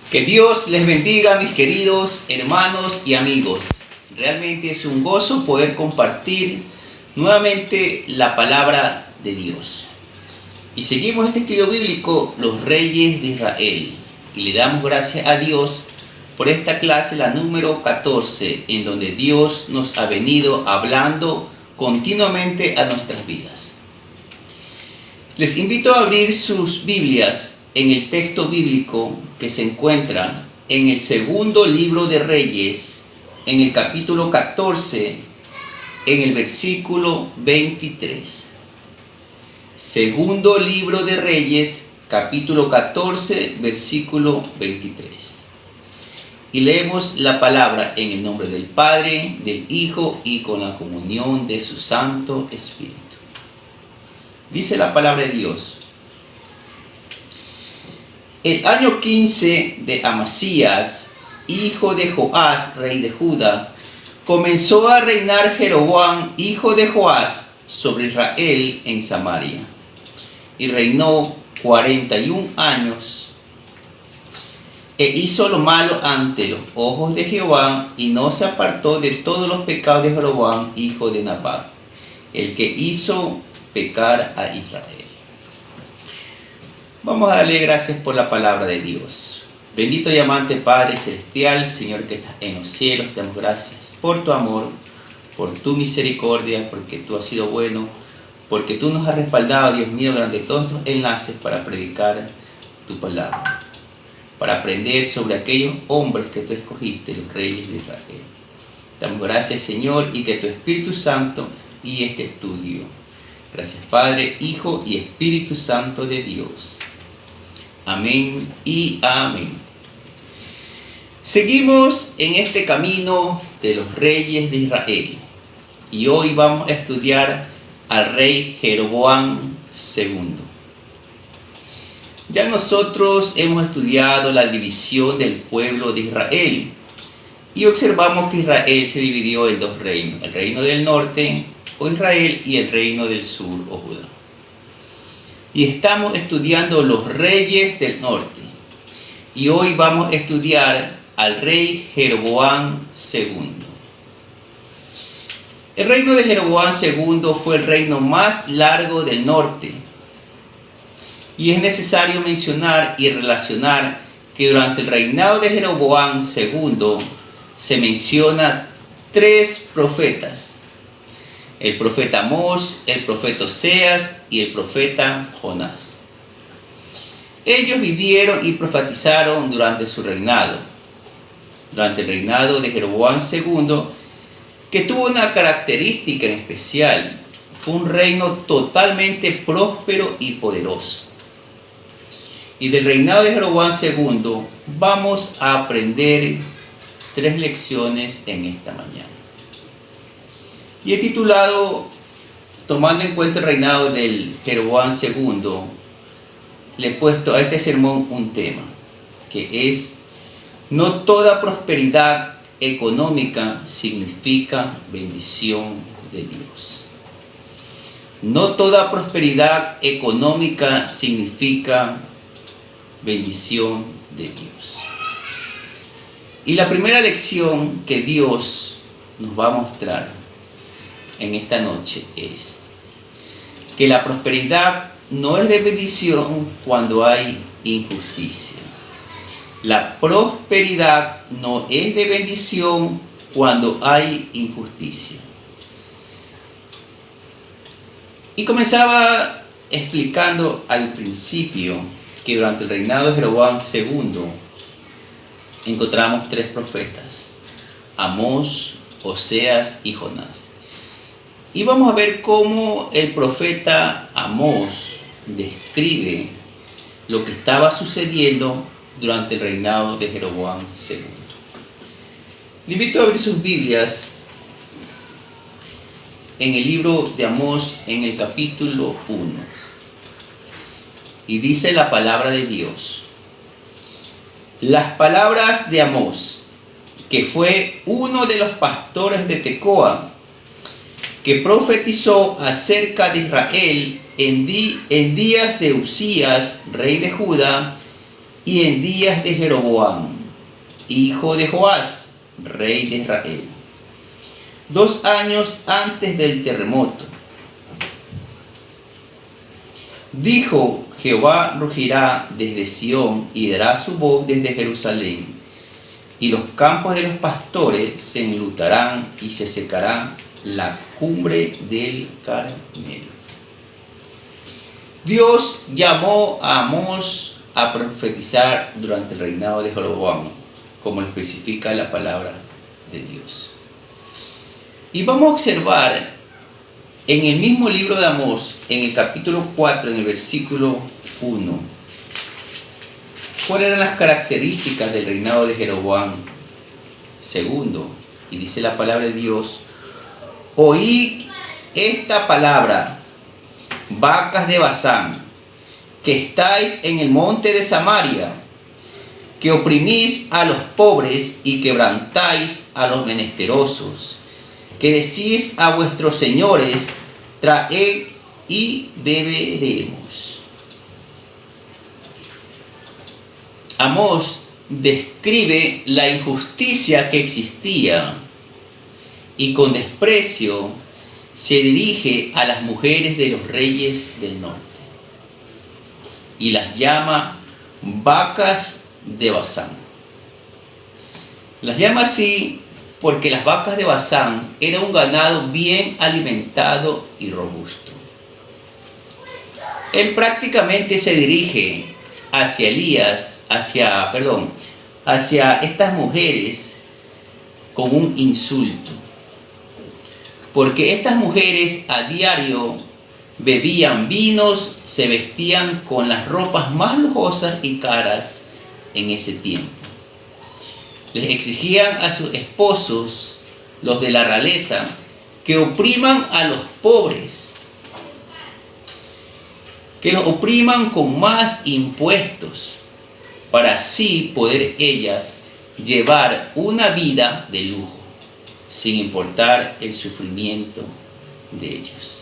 Que Dios les bendiga, mis queridos hermanos y amigos. Realmente es un gozo poder compartir nuevamente la palabra de Dios. Y seguimos este estudio bíblico, los reyes de Israel. Y le damos gracias a Dios por esta clase, la número 14, en donde Dios nos ha venido hablando continuamente a nuestras vidas. Les invito a abrir sus Biblias en el texto bíblico que se encuentra en el segundo libro de Reyes, en el capítulo 14, en el versículo 23. Segundo libro de Reyes, capítulo 14, versículo 23. Y leemos la palabra en el nombre del Padre, del Hijo y con la comunión de su Santo Espíritu. Dice la palabra de Dios: el año 15 de Amasías, hijo de Joás, rey de Judá, comenzó a reinar Jeroboam, hijo de Joás, sobre Israel en Samaria. Y reinó 41 años. E hizo lo malo ante los ojos de Jehová, y no se apartó de todos los pecados de Jeroboam, hijo de Nabat, el que hizo pecar a Israel. Vamos a darle gracias por la palabra de Dios. Bendito y amante Padre Celestial, Señor que estás en los cielos, te damos gracias por tu amor, por tu misericordia, porque tú has sido bueno, porque tú nos has respaldado, Dios mío, durante todos estos enlaces para predicar tu palabra, para aprender sobre aquellos hombres que tú escogiste, los reyes de Israel. Te damos gracias, Señor, y que tu Espíritu Santo guíe este estudio. Gracias, Padre, Hijo y Espíritu Santo de Dios. Amén y amén. Seguimos en este camino de los reyes de Israel. Y hoy vamos a estudiar al rey Jeroboam II. Ya nosotros hemos estudiado la división del pueblo de Israel. Y observamos que Israel se dividió en dos reinos: el reino del norte, o Israel, y el reino del sur, o Judá. Y estamos estudiando los reyes del norte. Y hoy vamos a estudiar al rey Jeroboam II. El reino de Jeroboam II fue el reino más largo del norte. Y es necesario mencionar y relacionar que durante el reinado de Jeroboam II se menciona 3 profetas: el profeta Amós, el profeta Oseas y el profeta Jonás. Ellos vivieron y profetizaron durante su reinado, durante el reinado de Jeroboam II, que tuvo una característica en especial: fue un reino totalmente próspero y poderoso. Y del reinado de Jeroboam II vamos a aprender 3 lecciones en esta mañana. Y he titulado, tomando en cuenta el reinado del Jeroboam II, le he puesto a este sermón un tema, que es: no toda prosperidad económica significa bendición de Dios. No toda prosperidad económica significa bendición de Dios. Y la primera lección que Dios nos va a mostrar en esta noche es que la prosperidad no es de bendición cuando hay injusticia. La prosperidad no es de bendición cuando hay injusticia. Y comenzaba explicando al principio que durante el reinado de Jeroboam II encontramos 3 profetas: Amós, Oseas y Jonás. Y vamos a ver cómo el profeta Amós describe lo que estaba sucediendo durante el reinado de Jeroboam II. Le invito a abrir sus Biblias en el libro de Amós, en el capítulo 1. Y dice la palabra de Dios: las palabras de Amós, que fue uno de los pastores de Tecoa, que profetizó acerca de Israel en días de Usías, rey de Judá, y en días de Jeroboam, hijo de Joás, rey de Israel, 2 años antes del terremoto. Dijo: Jehová rugirá desde Sión y dará su voz desde Jerusalén, y los campos de los pastores se enlutarán y se secará la cumbre del Carmelo. Dios llamó a Amós a profetizar durante el reinado de Jeroboam, como lo especifica la palabra de Dios. Y vamos a observar en el mismo libro de Amós, en el capítulo 4, en el versículo 1, cuáles eran las características del reinado de Jeroboam II. Y dice la palabra de Dios: oí esta palabra, vacas de Basán, que estáis en el monte de Samaria, que oprimís a los pobres y quebrantáis a los menesterosos, que decís a vuestros señores: traed y beberemos. Amós describe la injusticia que existía y con desprecio se dirige a las mujeres de los reyes del norte y las llama vacas de Basán. Las llama así porque las vacas de Basán eran un ganado bien alimentado y robusto. Él prácticamente se dirige hacia hacia estas mujeres con un insulto, porque estas mujeres a diario bebían vinos, se vestían con las ropas más lujosas y caras en ese tiempo. Les exigían a sus esposos, los de la realeza, que opriman a los pobres, que los opriman con más impuestos, para así poder ellas llevar una vida de lujo, sin importar el sufrimiento de ellos.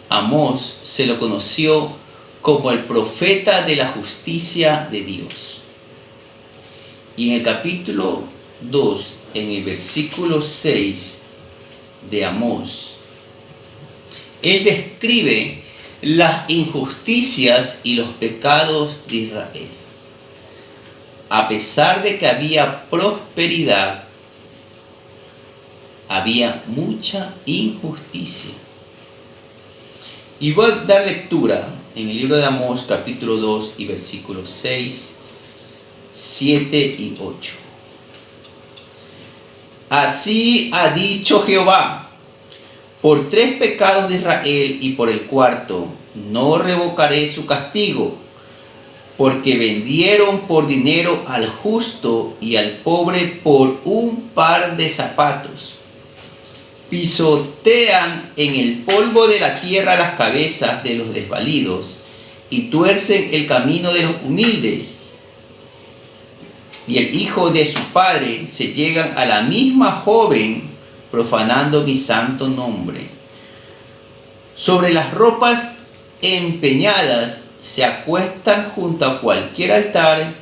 Amós se lo conoció como el profeta de la justicia de Dios. Y en el capítulo 2, en el versículo 6 de Amós, él describe las injusticias y los pecados de Israel. A pesar de que había prosperidad, había mucha injusticia. Y voy a dar lectura en el libro de Amós, capítulo 2 y versículos 6, 7 y 8. Así ha dicho Jehová: por 3 pecados de Israel y por el 4º no revocaré su castigo, porque vendieron por dinero al justo y al pobre por un par de zapatos. Pisotean en el polvo de la tierra las cabezas de los desvalidos y tuercen el camino de los humildes. Y el hijo de su padre se llegan a la misma joven, profanando mi santo nombre. Sobre las ropas empeñadas se acuestan junto a cualquier altar,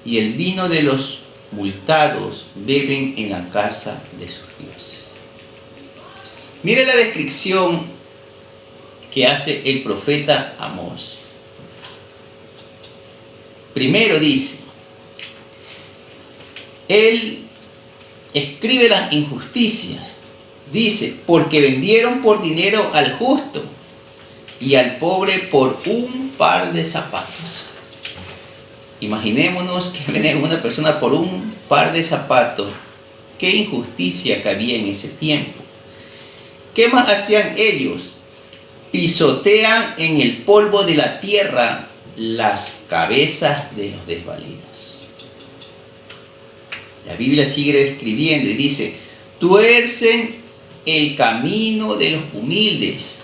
y el vino de los multados beben en la casa de sus dioses. Mire la descripción que hace el profeta Amós. Primero dice, él escribe las injusticias. Dice: porque vendieron por dinero al justo y al pobre por un par de zapatos. Imaginémonos que venden a una persona por un par de zapatos. Qué injusticia que había en ese tiempo. ¿Qué más hacían ellos? Pisotean en el polvo de la tierra las cabezas de los desvalidos. La Biblia sigue describiendo y dice: tuercen el camino de los humildes.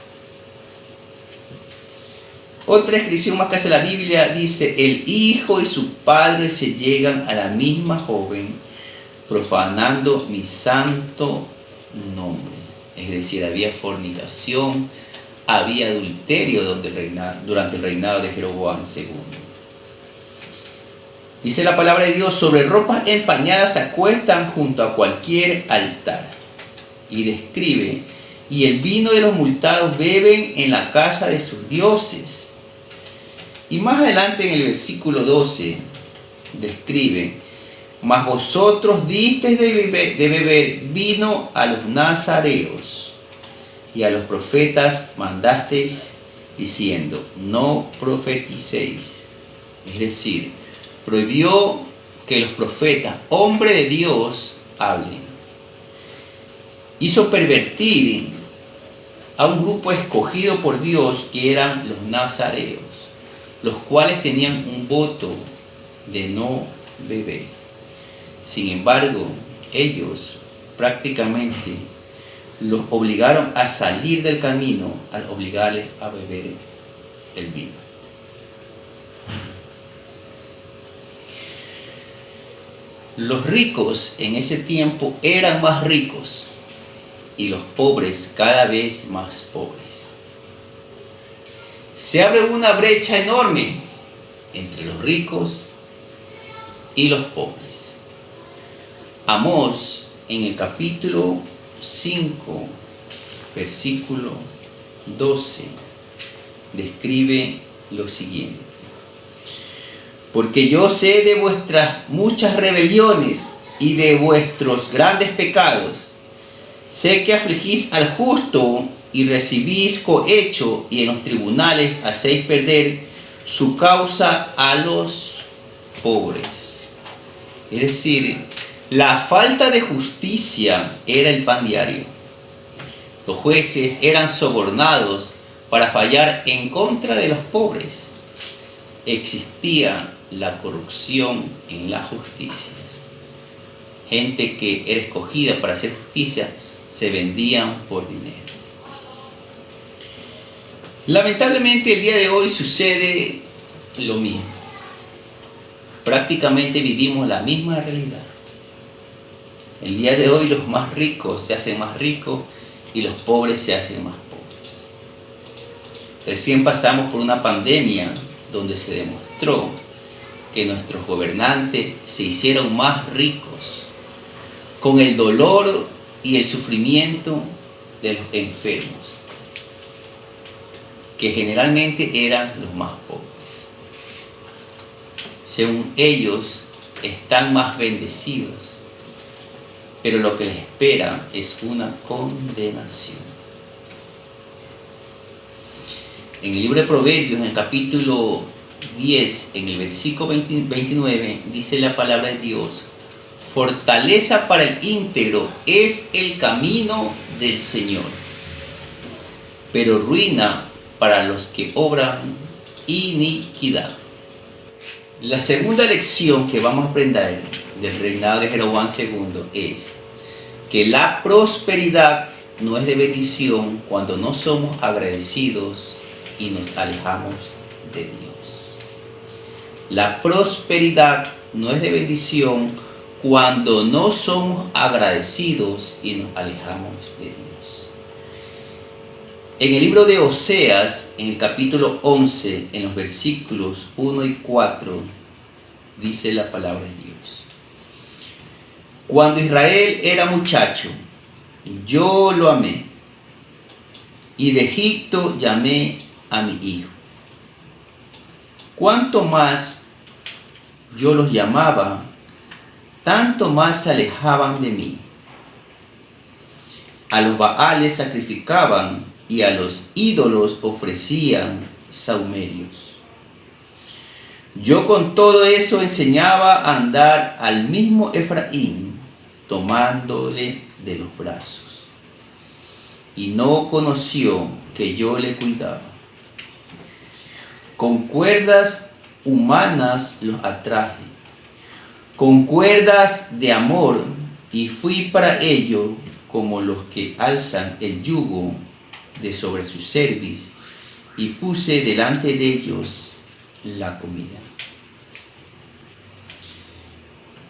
Otra descripción más que hace la Biblia dice: el hijo y su padre se llegan a la misma joven, profanando mi santo nombre. Es decir, había fornicación, había adulterio durante el reinado de Jeroboam II. Dice la palabra de Dios: sobre ropas empañadas se acuestan junto a cualquier altar. Y describe: y el vino de los multados beben en la casa de sus dioses. Y más adelante en el versículo 12 describe: mas vosotros disteis de beber vino a los nazareos, y a los profetas mandasteis diciendo: no profeticéis. Es decir, prohibió que los profetas, hombre de Dios, hablen. Hizo pervertir a un grupo escogido por Dios, que eran los nazareos, los cuales tenían un voto de no beber. Sin embargo, ellos prácticamente los obligaron a salir del camino al obligarles a beber el vino. Los ricos en ese tiempo eran más ricos y los pobres cada vez más pobres. Se abre una brecha enorme entre los ricos y los pobres. Amós, en el capítulo 5, versículo 12, describe lo siguiente: porque yo sé de vuestras muchas rebeliones y de vuestros grandes pecados. Sé que afligís al justo y recibís cohecho, y en los tribunales hacéis perder su causa a los pobres. Es decir, la falta de justicia era el pan diario. Los jueces eran sobornados para fallar en contra de los pobres. Existía la corrupción en la justicia. Gente que era escogida para hacer justicia se vendían por dinero. Lamentablemente el día de hoy sucede lo mismo. Prácticamente vivimos la misma realidad. El día de hoy los más ricos se hacen más ricos y los pobres se hacen más pobres. Recién pasamos por una pandemia donde se demostró que nuestros gobernantes se hicieron más ricos con el dolor y el sufrimiento de los enfermos, que generalmente eran los más pobres. Según ellos, están más bendecidos, pero lo que les espera es una condenación. En el libro de Proverbios, en el capítulo 10, en el versículo 29, dice la palabra de Dios: fortaleza para el íntegro es el camino del Señor, pero ruina para los que obran iniquidad. La segunda lección que vamos a aprender del reinado de Jeroboam II es que la prosperidad no es de bendición cuando no somos agradecidos y nos alejamos de Dios. La prosperidad no es de bendición cuando no somos agradecidos y nos alejamos de Dios. En el libro de Oseas, en el capítulo 11, en los versículos 1 y 4, dice la palabra de Dios: cuando Israel era muchacho, yo lo amé, y de Egipto llamé a mi hijo. Cuanto más yo los llamaba, tanto más se alejaban de mí. A los Baales sacrificaban y a los ídolos ofrecían sahumerios. Yo con todo eso enseñaba a andar al mismo Efraín, tomándole de los brazos, y no conoció que yo le cuidaba. Con cuerdas humanas los atraje, con cuerdas de amor, y fui para ello como los que alzan el yugo de sobre su cerviz, y puse delante de ellos la comida.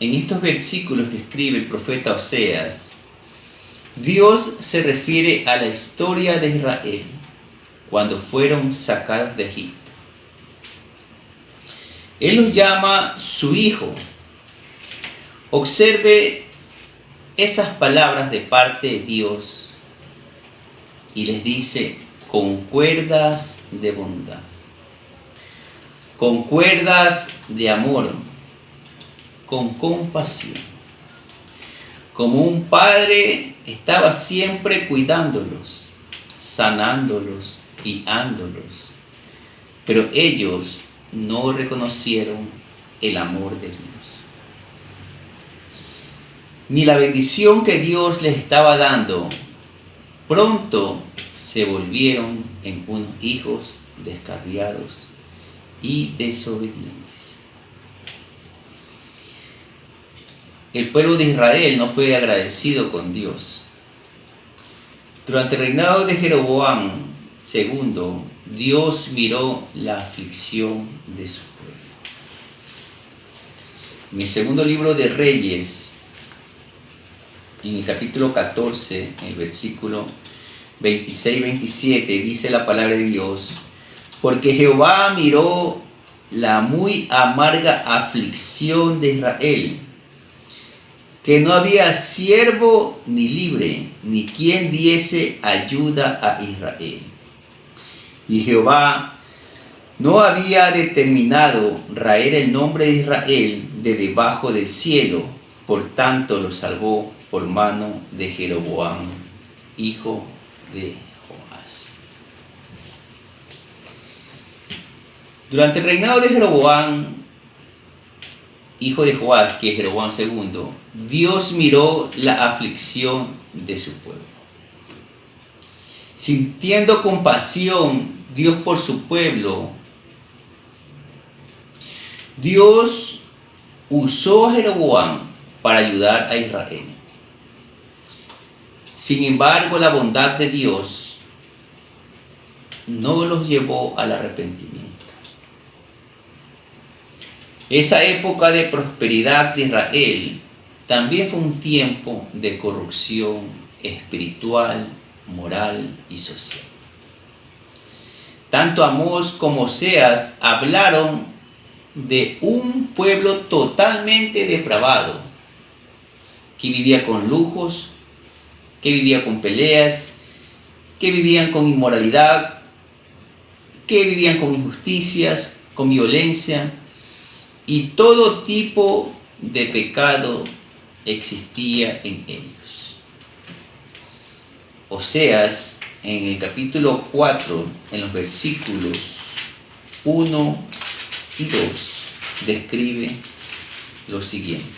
En estos versículos que escribe el profeta Oseas, Dios se refiere a la historia de Israel, cuando fueron sacados de Egipto. Él los llama su hijo. Observe esas palabras de parte de Dios y les dice, con cuerdas de bondad, con cuerdas de amor, con compasión. Como un padre estaba siempre cuidándolos, sanándolos, guiándolos, pero ellos no reconocieron el amor de Dios, ni la bendición que Dios les estaba dando. Pronto se volvieron en unos hijos descarriados y desobedientes. El pueblo de Israel no fue agradecido con Dios. Durante el reinado de Jeroboam II, Dios miró la aflicción de su pueblo. En el segundo libro de Reyes, en el capítulo 14, en el versículo 26-27, dice la palabra de Dios, porque Jehová miró la muy amarga aflicción de Israel, que no había siervo ni libre, ni quien diese ayuda a Israel. Y Jehová no había determinado raer el nombre de Israel de debajo del cielo, por tanto lo salvó por mano de Jeroboam, hijo de Joás. Durante el reinado de Jeroboam, hijo de Joás, que es Jeroboam II, Dios miró la aflicción de su pueblo. Sintiendo compasión Dios por su pueblo, Dios usó a Jeroboam para ayudar a Israel. Sin embargo, la bondad de Dios no los llevó al arrepentimiento. Esa época de prosperidad de Israel también fue un tiempo de corrupción espiritual, moral y social. Tanto Amós como Oseas hablaron de un pueblo totalmente depravado, que vivía con lujos, que vivía con peleas, que vivían con inmoralidad, que vivían con injusticias, con violencia, y todo tipo de pecado existía en ellos. Oseas, en el capítulo 4, en los versículos 1 y 2, describe lo siguiente.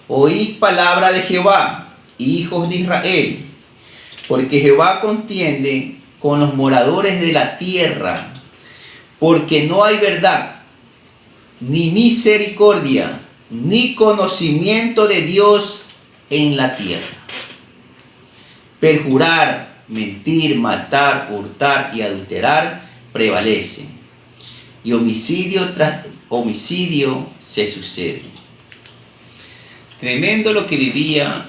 Oíd palabra de Jehová, hijos de Israel, porque Jehová contiende con los moradores de la tierra, porque no hay verdad, ni misericordia, ni conocimiento de Dios en la tierra. Perjurar, mentir, matar, hurtar y adulterar prevalecen, y homicidio tras homicidio se sucede. Tremendo lo que vivía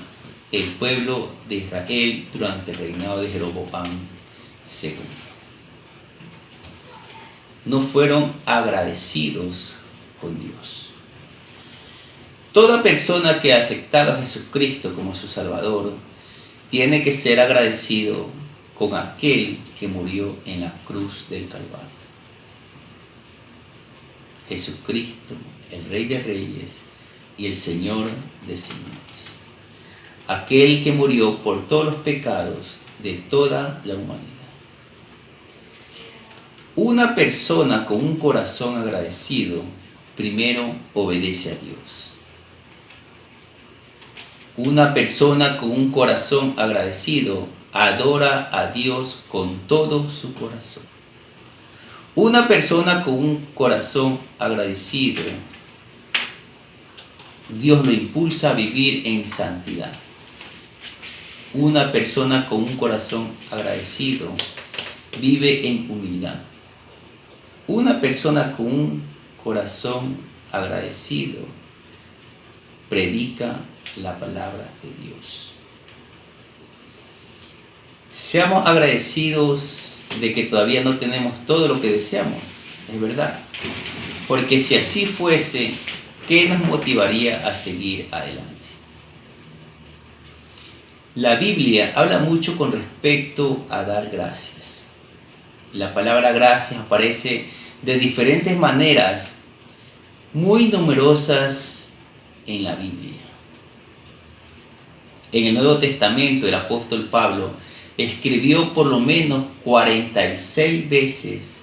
el pueblo de Israel durante el reinado de Jeroboam II. No fueron agradecidos con Dios. Toda persona que ha aceptado a Jesucristo como su Salvador tiene que ser agradecido con aquel que murió en la cruz del Calvario. Jesucristo, el Rey de Reyes y el Señor de Señores. Aquel que murió por todos los pecados de toda la humanidad. Una persona con un corazón agradecido primero obedece a Dios. Una persona con un corazón agradecido adora a Dios con todo su corazón. Una persona con un corazón agradecido, Dios lo impulsa a vivir en santidad. Una persona con un corazón agradecido vive en humildad. Una persona con un corazón agradecido predica la palabra de Dios. Seamos agradecidos de que todavía no tenemos todo lo que deseamos, es verdad. Porque si así fuese, ¿qué nos motivaría a seguir adelante? La Biblia habla mucho con respecto a dar gracias. La palabra gracias aparece de diferentes maneras, muy numerosas en la Biblia. En el Nuevo Testamento, el apóstol Pablo escribió por lo menos 46 veces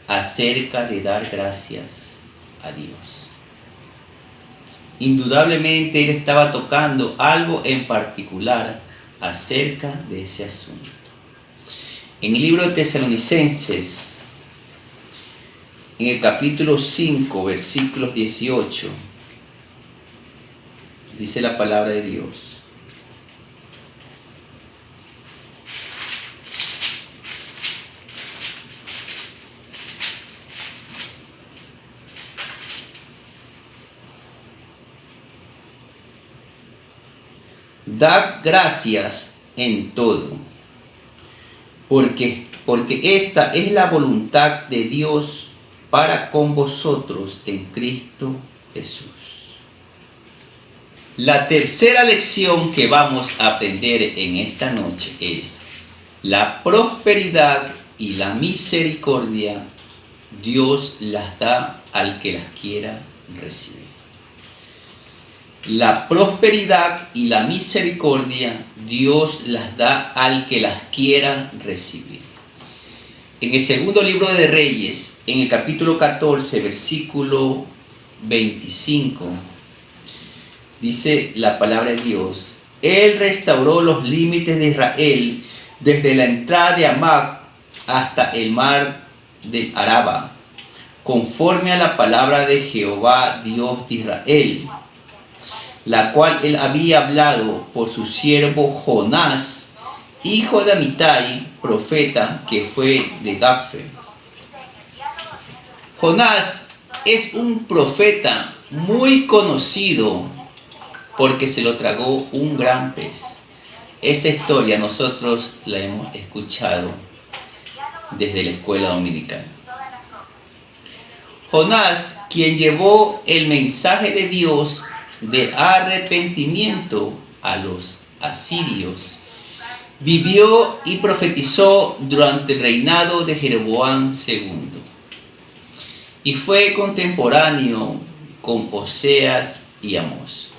acerca de dar gracias a Dios. Indudablemente él estaba tocando algo en particular acerca de ese asunto. En el libro de Tesalonicenses, en el capítulo 5, versículos 18, dice la palabra de Dios: dad gracias en todo, porque esta es la voluntad de Dios para con vosotros en Cristo Jesús. La tercera lección que vamos a aprender en esta noche es: la prosperidad y la misericordia Dios las da al que las quiera recibir. La prosperidad y la misericordia Dios las da al que las quiera recibir. En el segundo libro de Reyes, en el capítulo 14, versículo 25, dice la palabra de Dios: Él restauró los límites de Israel desde la entrada de Hamac hasta el mar del Araba, conforme a la palabra de Jehová, Dios de Israel, la cual él había hablado por su siervo Jonás, hijo de Amitai, profeta, que fue de Gapfer. Jonás es un profeta muy conocido porque se lo tragó un gran pez. Esa historia nosotros la hemos escuchado desde la escuela dominical. Jonás, quien llevó el mensaje de Dios de arrepentimiento a los asirios, vivió y profetizó durante el reinado de Jeroboam II y fue contemporáneo con Oseas y Amós.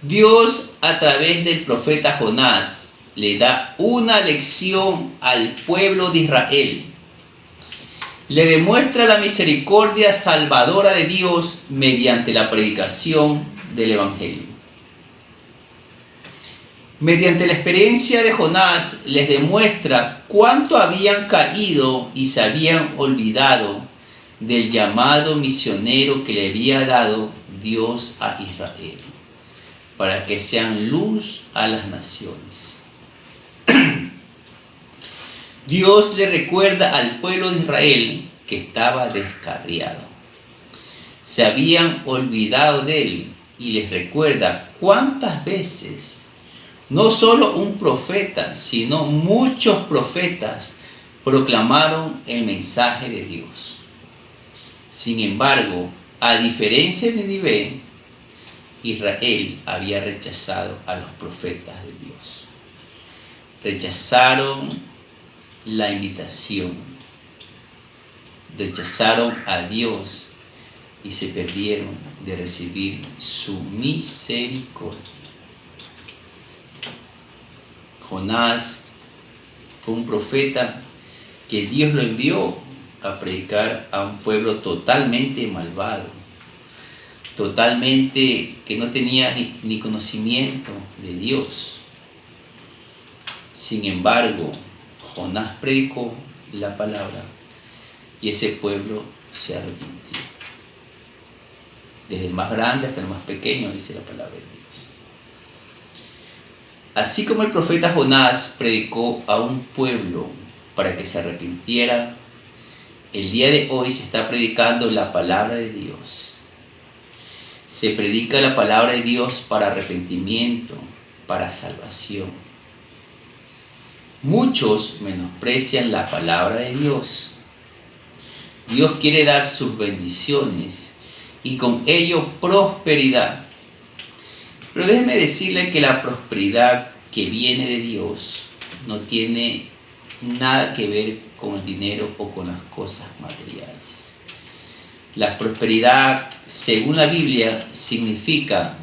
Dios, a través del profeta Jonás, le da una lección al pueblo de Israel. Le demuestra la misericordia salvadora de Dios mediante la predicación del Evangelio. Mediante la experiencia de Jonás les demuestra cuánto habían caído y se habían olvidado del llamado misionero que le había dado Dios a Israel, para que sean luz a las naciones. Dios le recuerda al pueblo de Israel que estaba descarriado. Se habían olvidado de él y les recuerda cuántas veces, no solo un profeta, sino muchos profetas proclamaron el mensaje de Dios. Sin embargo, a diferencia de Nínive, Israel había rechazado a los profetas de Dios. Rechazaron la invitación, rechazaron a Dios y se perdieron de recibir su misericordia. Jonás fue un profeta que Dios lo envió a predicar a un pueblo totalmente malvado, totalmente que no tenía ni conocimiento de Dios. Sin embargo, Jonás predicó la palabra y ese pueblo se arrepintió. Desde el más grande hasta el más pequeño, dice la palabra de Dios. Así como el profeta Jonás predicó a un pueblo para que se arrepintiera, el día de hoy se está predicando la palabra de Dios. Se predica la palabra de Dios para arrepentimiento, para salvación. Muchos menosprecian la palabra de Dios. Dios quiere dar sus bendiciones y con ello prosperidad. Pero déjeme decirle que la prosperidad que viene de Dios no tiene nada que ver con el dinero o con las cosas materiales. La prosperidad, según la Biblia, significa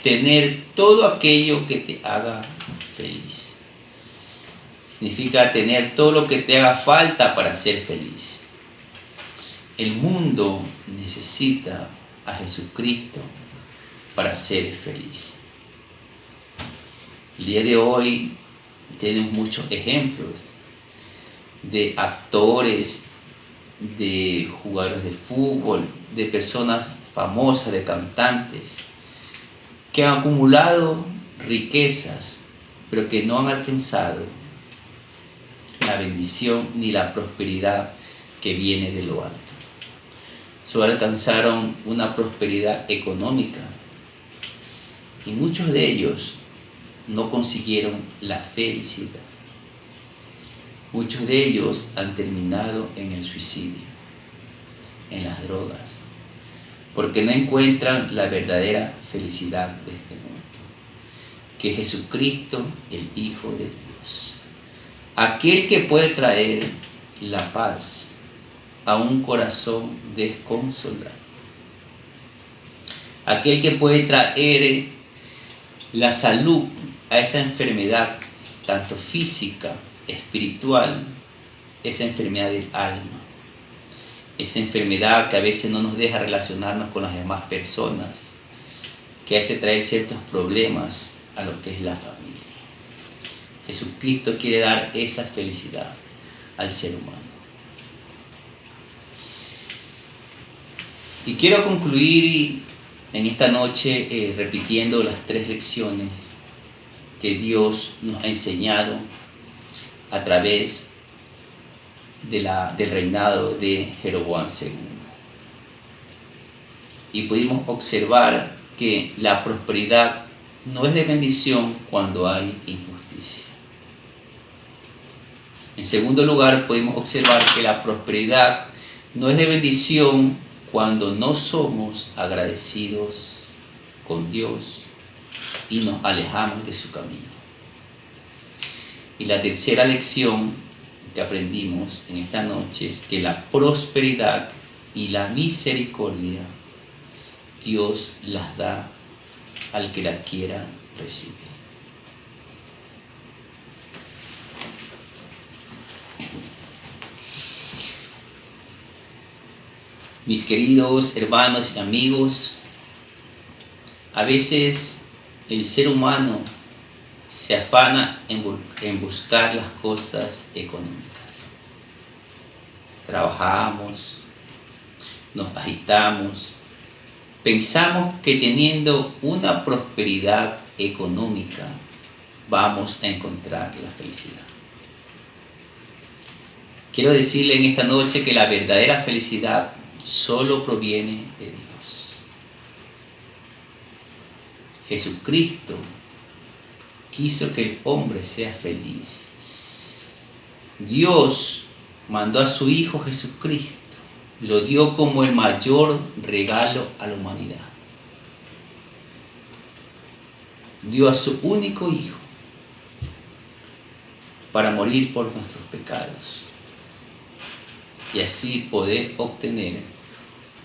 tener todo aquello que te haga feliz. Significa tener todo lo que te haga falta para ser feliz. El mundo necesita a Jesucristo para ser feliz. El día de hoy tenemos muchos ejemplos de actores, de jugadores de fútbol, de personas famosas, de cantantes, que han acumulado riquezas, pero que no han alcanzado la bendición ni la prosperidad que viene de lo alto. Solo alcanzaron una prosperidad económica y muchos de ellos no consiguieron la felicidad. Muchos de ellos han terminado en el suicidio, en las drogas, porque no encuentran la verdadera felicidad de este mundo, que es Jesucristo, el Hijo de Dios, aquel que puede traer la paz a un corazón desconsolado, aquel que puede traer la salud a esa enfermedad, tanto física, espiritual, esa enfermedad del alma, esa enfermedad que a veces no nos deja relacionarnos con las demás personas, que hace traer ciertos problemas a lo que es la familia. Jesucristo quiere dar esa felicidad al ser humano. Y quiero concluir en esta noche repitiendo las 3 lecciones que Dios nos ha enseñado a través del reinado de Jeroboam II. Y pudimos observar que la prosperidad no es de bendición cuando hay injusticia. En segundo lugar, pudimos observar que la prosperidad no es de bendición cuando no somos agradecidos con Dios y nos alejamos de su camino. Y la tercera lección que aprendimos en esta noche es que la prosperidad y la misericordia Dios las da al que la quiera recibir. Mis queridos hermanos y amigos, a veces el ser humano se afana en buscar las cosas económicas. Trabajamos, nos agitamos, pensamos que teniendo una prosperidad económica vamos a encontrar la felicidad. Quiero decirle en esta noche que la verdadera felicidad solo proviene de Dios. Jesucristo quiso que el hombre sea feliz. Dios mandó a su Hijo Jesucristo, lo dio como el mayor regalo a la humanidad. Dio a su único Hijo para morir por nuestros pecados y así poder obtener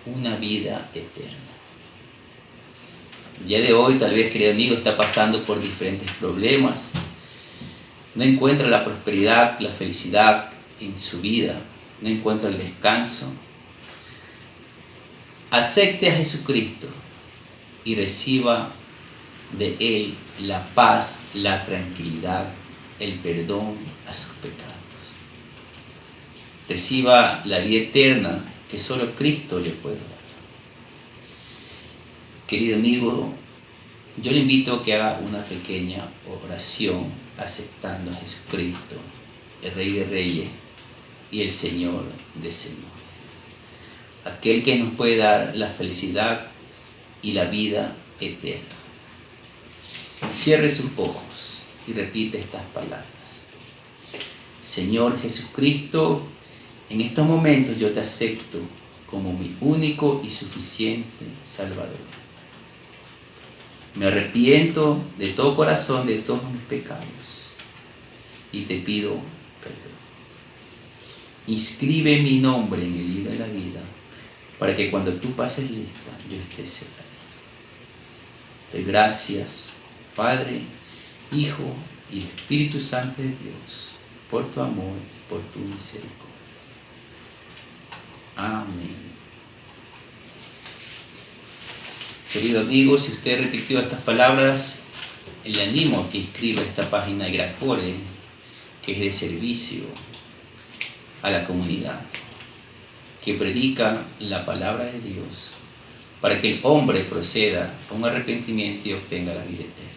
una vida eterna. El día de hoy, tal vez, querido amigo, está pasando por diferentes problemas. No encuentra la prosperidad, la felicidad en su vida. No encuentra el descanso. Acepte a Jesucristo y reciba de Él la paz, la tranquilidad, el perdón a sus pecados. Reciba la vida eterna que solo Cristo le puede dar. Querido amigo, yo le invito a que haga una pequeña oración aceptando a Jesucristo, el Rey de Reyes y el Señor de Señores. Aquel que nos puede dar la felicidad y la vida eterna. Cierre sus ojos y repite estas palabras. Señor Jesucristo, en estos momentos yo te acepto como mi único y suficiente Salvador. Me arrepiento de todo corazón de todos mis pecados y te pido perdón. Inscribe mi nombre en el libro de la vida para que cuando tú pases lista yo esté cerca. Te doy gracias, Padre, Hijo y Espíritu Santo de Dios, por tu amor, por tu misericordia. Amén. Querido amigo, si usted repitió estas palabras, le animo a que inscriba esta página de Graccore, que es de servicio a la comunidad, que predica la palabra de Dios para que el hombre proceda a un arrepentimiento y obtenga la vida eterna.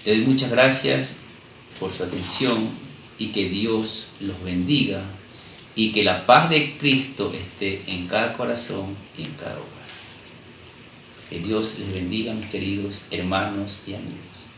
Le doy muchas gracias por su atención y que Dios los bendiga y que la paz de Cristo esté en cada corazón y en cada hogar. Que Dios les bendiga, mis queridos hermanos y amigos.